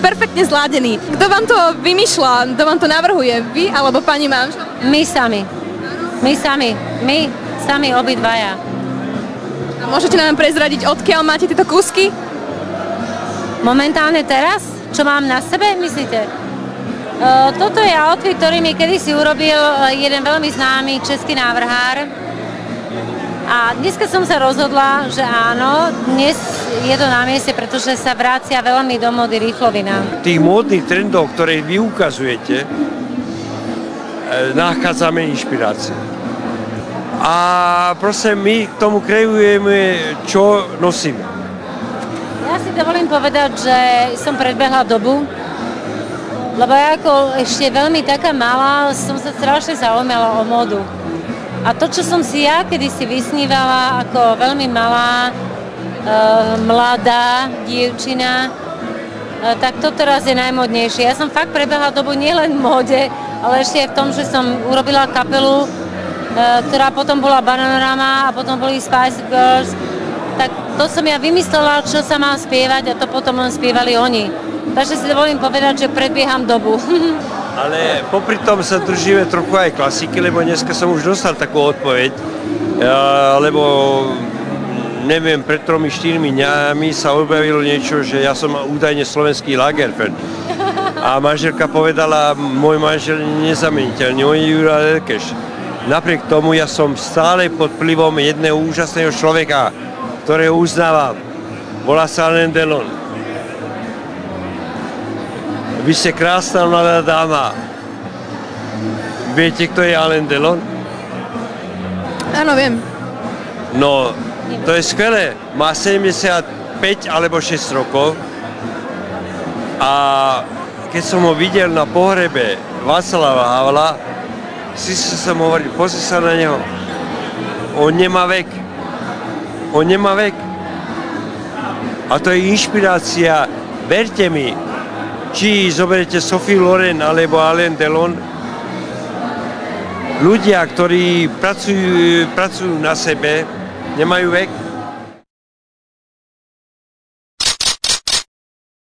perfektne zladený. Kto vám to vymýšľa, kto vám to navrhuje? Vy alebo pani manželka? My sami. My sami obidvaja. A môžete nám prezradiť, odkiaľ máte tieto kúsky? Momentálne teraz? Čo mám na sebe, myslíte? Toto je outfit, ktorý mi kedysi urobil jeden veľmi známy český návrhár. A dneska som sa rozhodla, že áno, dnes je to na mieste, pretože sa vracia veľmi do módy riflovina. Tých módnych trendov, ktoré vy ukazujete, nachádzame inšpiráciu. A proste my k tomu kreujeme, čo nosíme. Ja si dovolím povedať, že som predbehla dobu, lebo ja ako ešte veľmi taká malá som sa strašne zaujímala o módu. A to, čo som si ja kedysi vysnívala ako veľmi malá, mladá dievčina, tak to teraz je najmodnejšie. Ja som fakt prebehla dobu nielen v móde, ale ešte aj v tom, že som urobila kapelu, ktorá potom bola Bananarama a potom boli Spice Girls. Tak to som ja vymyslela, čo sa má spievať a to potom len spievali oni. Takže si dovolím povedať, že predbieham dobu. Ale popri tom sa držíme trochu aj klasiky, lebo dneska som už dostal takú odpoveď, lebo neviem, pred 3-4 dňami sa objavilo niečo, že ja som údajne slovenský Lagerfeld. A manželka povedala, môj manžel je nezameniteľný, on je Juraj Lelkeš. Napriek tomu ja som stále pod vplyvom jedného úžasného človeka, ktorého uznávam. Volá sa Alain Delon. Vy ste krásna mladá dáma. Viete, kto je Alain Delon? Áno, viem. No, to je skvelé. Má 75 alebo 6 rokov. A keď som ho videl na pohrebe Václava Havla, si som hovoril, pozri sa na neho. On nemá vek. On nemá vek. A to je inšpirácia. Verte mi, či zoberete Sophie Loren alebo Alain Delon, ľudia, ktorí pracujú na sebe, nemajú vek.